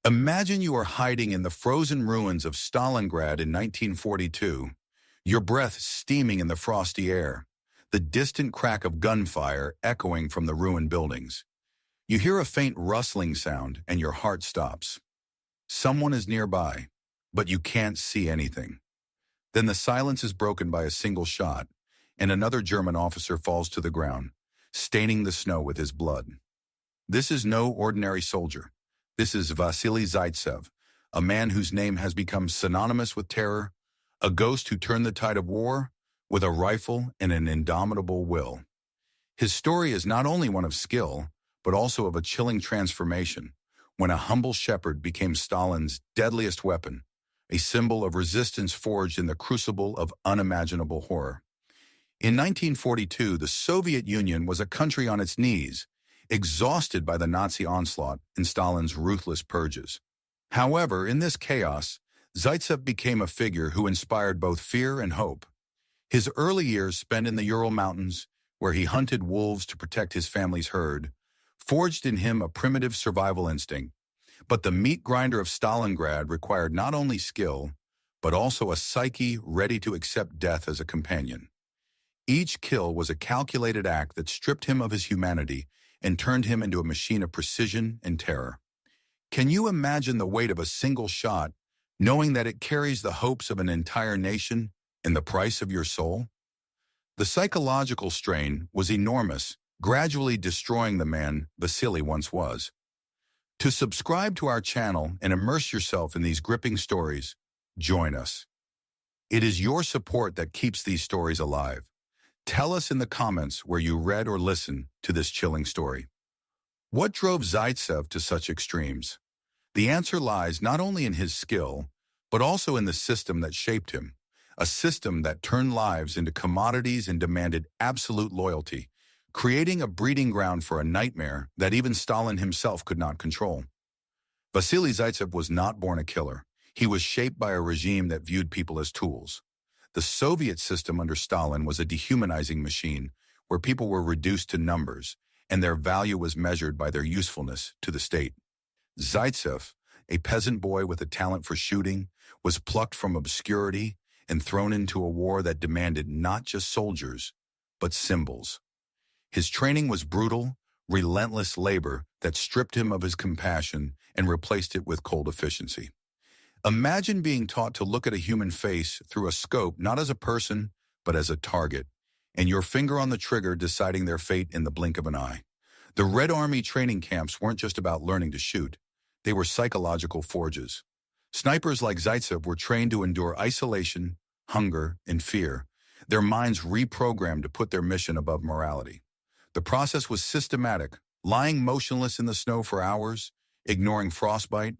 Imagine you are hiding in the frozen ruins of Stalingrad in 1942, your breath steaming in the frosty air, the distant crack of gunfire echoing from the ruined buildings. You hear a faint rustling sound and your heart stops. Someone is nearby, but you can't see anything. Then the silence is broken by a single shot, and another German officer falls to the ground, staining the snow with his blood. This is no ordinary soldier. This is Vasily Zaitsev, a man whose name has become synonymous with terror, a ghost who turned the tide of war with a rifle and an indomitable will. His story is not only one of skill, but also of a chilling transformation, when a humble shepherd became Stalin's deadliest weapon, a symbol of resistance forged in the crucible of unimaginable horror. In 1942, the Soviet Union was a country on its knees, exhausted by the Nazi onslaught and Stalin's ruthless purges. However, in this chaos, Zaitsev became a figure who inspired both fear and hope. His early years spent in the Ural Mountains, where he hunted wolves to protect his family's herd, forged in him a primitive survival instinct. But the meat grinder of Stalingrad required not only skill, but also a psyche ready to accept death as a companion. Each kill was a calculated act that stripped him of his humanity and turned him into a machine of precision and terror. Can you imagine the weight of a single shot, knowing that it carries the hopes of an entire nation and the price of your soul? The psychological strain was enormous, gradually destroying the man Vasily once was. To subscribe to our channel and immerse yourself in these gripping stories, join us. It is your support that keeps these stories alive. Tell us in the comments where you read or listened to this chilling story. What drove Zaitsev to such extremes? The answer lies not only in his skill, but also in the system that shaped him, a system that turned lives into commodities and demanded absolute loyalty, creating a breeding ground for a nightmare that even Stalin himself could not control. Vasily Zaitsev was not born a killer. He was shaped by a regime that viewed people as tools. The Soviet system under Stalin was a dehumanizing machine where people were reduced to numbers, and their value was measured by their usefulness to the state. Zaitsev, a peasant boy with a talent for shooting, was plucked from obscurity and thrown into a war that demanded not just soldiers, but symbols. His training was brutal, relentless labor that stripped him of his compassion and replaced it with cold efficiency. Imagine being taught to look at a human face through a scope not as a person, but as a target, and your finger on the trigger deciding their fate in the blink of an eye. The Red Army training camps weren't just about learning to shoot. They were psychological forges. Snipers like Zaitsev were trained to endure isolation, hunger, and fear, their minds reprogrammed to put their mission above morality. The process was systematic, lying motionless in the snow for hours, ignoring frostbite,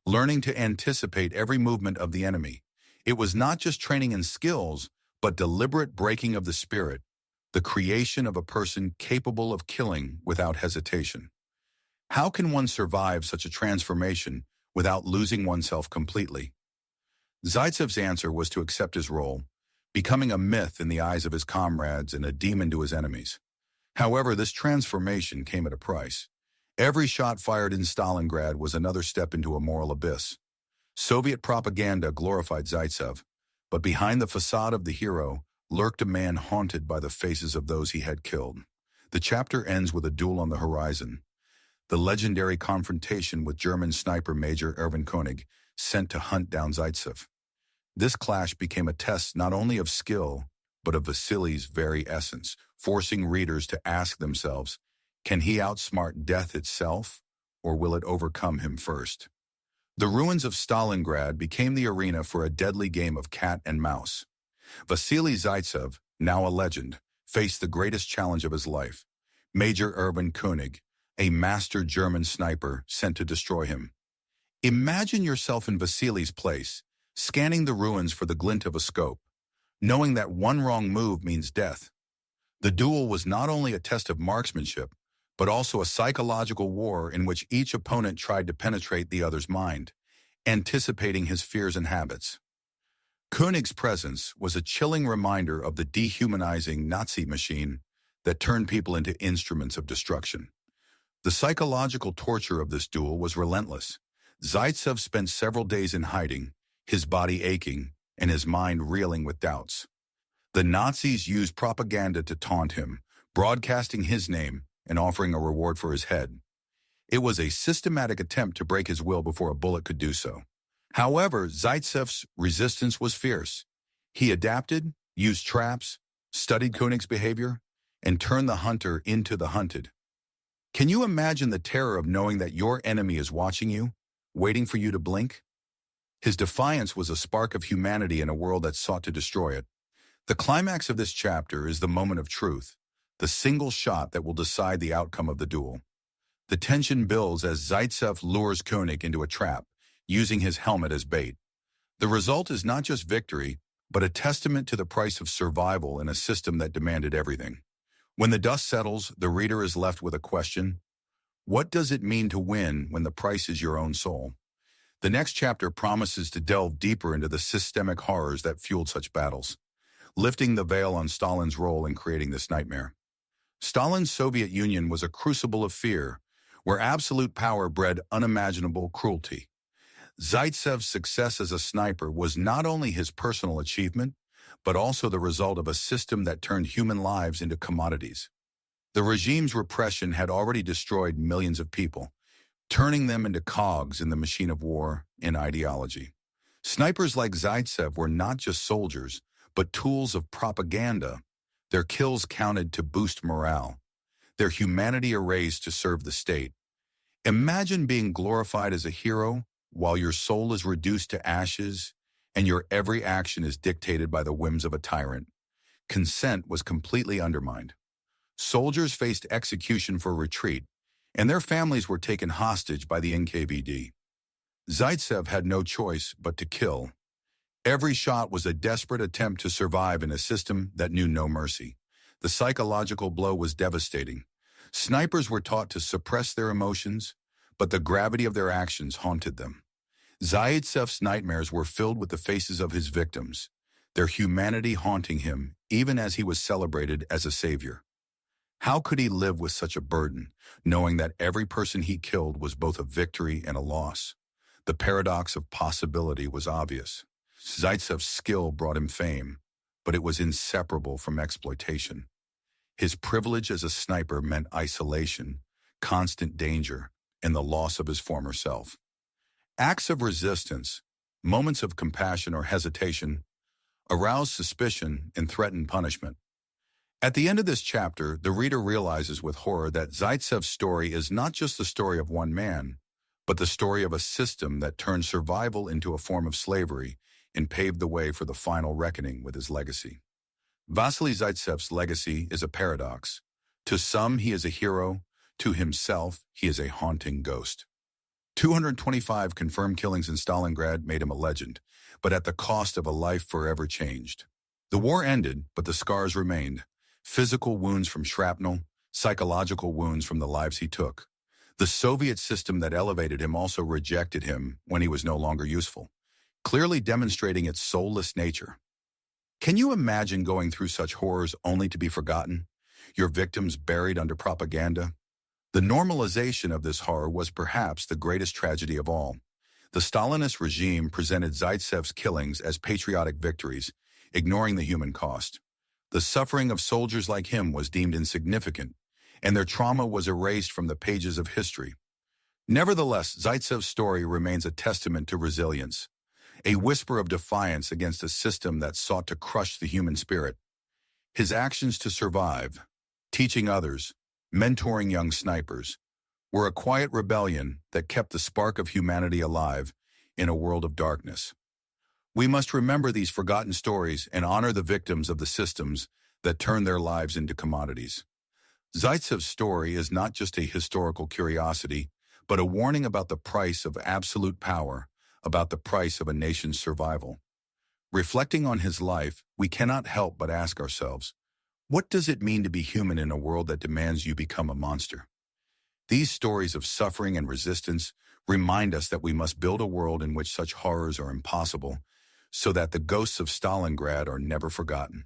learning to anticipate every movement of the enemy. It was not just training in skills, but deliberate breaking of the spirit, the creation of a person capable of killing without hesitation. How can one survive such a transformation without losing oneself completely? Zaitsev's answer was to accept his role, becoming a myth in the eyes of his comrades and a demon to his enemies. However, this transformation came at a price. Every shot fired in Stalingrad was another step into a moral abyss. Soviet propaganda glorified Zaitsev, but behind the facade of the hero lurked a man haunted by the faces of those he had killed. The chapter ends with a duel on the horizon, the legendary confrontation with German sniper Major Erwin Koenig, sent to hunt down Zaitsev. This clash became a test not only of skill, but of Vasily's very essence, forcing readers to ask themselves, can he outsmart death itself, or will it overcome him first? The ruins of Stalingrad became the arena for a deadly game of cat and mouse. Vasily Zaitsev, now a legend, faced the greatest challenge of his life, Major Erwin Koenig, a master German sniper sent to destroy him. Imagine yourself in Vasily's place, scanning the ruins for the glint of a scope, knowing that one wrong move means death. The duel was not only a test of marksmanship, but also a psychological war in which each opponent tried to penetrate the other's mind, anticipating his fears and habits. Koenig's presence was a chilling reminder of the dehumanizing Nazi machine that turned people into instruments of destruction. The psychological torture of this duel was relentless. Zaitsev spent several days in hiding, his body aching, and his mind reeling with doubts. The Nazis used propaganda to taunt him, broadcasting his name and offering a reward for his head. It was a systematic attempt to break his will before a bullet could do so. However, Zaitsev's resistance was fierce. He adapted, used traps, studied Koenig's behavior, and turned the hunter into the hunted. Can you imagine the terror of knowing that your enemy is watching you, waiting for you to blink? His defiance was a spark of humanity in a world that sought to destroy it. The climax of this chapter is the moment of truth, the single shot that will decide the outcome of the duel. The tension builds as Zaitsev lures Koenig into a trap, using his helmet as bait. The result is not just victory, but a testament to the price of survival in a system that demanded everything. When the dust settles, the reader is left with a question: what does it mean to win when the price is your own soul? The next chapter promises to delve deeper into the systemic horrors that fueled such battles, lifting the veil on Stalin's role in creating this nightmare. Stalin's Soviet Union was a crucible of fear, where absolute power bred unimaginable cruelty. Zaitsev's success as a sniper was not only his personal achievement, but also the result of a system that turned human lives into commodities. The regime's repression had already destroyed millions of people, turning them into cogs in the machine of war and ideology. Snipers like Zaitsev were not just soldiers, but tools of propaganda. Their kills counted to boost morale, their humanity erased to serve the state. Imagine being glorified as a hero while your soul is reduced to ashes and your every action is dictated by the whims of a tyrant. Consent was completely undermined. Soldiers faced execution for retreat, and their families were taken hostage by the NKVD. Zaitsev had no choice but to kill. Every shot was a desperate attempt to survive in a system that knew no mercy. The psychological blow was devastating. Snipers were taught to suppress their emotions, but the gravity of their actions haunted them. Zaitsev's nightmares were filled with the faces of his victims, their humanity haunting him even as he was celebrated as a savior. How could he live with such a burden, knowing that every person he killed was both a victory and a loss? The paradox of possibility was obvious. Zaitsev's skill brought him fame, but it was inseparable from exploitation. His privilege as a sniper meant isolation, constant danger, and the loss of his former self. Acts of resistance, moments of compassion or hesitation, aroused suspicion and threatened punishment. At the end of this chapter, the reader realizes with horror that Zaitsev's story is not just the story of one man, but the story of a system that turned survival into a form of slavery and paved the way for the final reckoning with his legacy. Vasily Zaitsev's legacy is a paradox. To some, he is a hero. To himself, he is a haunting ghost. 225 confirmed killings in Stalingrad made him a legend, but at the cost of a life forever changed. The war ended, but the scars remained. Physical wounds from shrapnel, psychological wounds from the lives he took. The Soviet system that elevated him also rejected him when he was no longer useful, clearly demonstrating its soulless nature. Can you imagine going through such horrors only to be forgotten? Your victims buried under propaganda? The normalization of this horror was perhaps the greatest tragedy of all. The Stalinist regime presented Zaitsev's killings as patriotic victories, ignoring the human cost. The suffering of soldiers like him was deemed insignificant, and their trauma was erased from the pages of history. Nevertheless, Zaitsev's story remains a testament to resilience, a whisper of defiance against a system that sought to crush the human spirit. His actions to survive, teaching others, mentoring young snipers, were a quiet rebellion that kept the spark of humanity alive in a world of darkness. We must remember these forgotten stories and honor the victims of the systems that turned their lives into commodities. Zaitsev's story is not just a historical curiosity, but a warning about the price of absolute power, about the price of a nation's survival. Reflecting on his life, we cannot help but ask ourselves, what does it mean to be human in a world that demands you become a monster? These stories of suffering and resistance remind us that we must build a world in which such horrors are impossible, so that the ghosts of Stalingrad are never forgotten.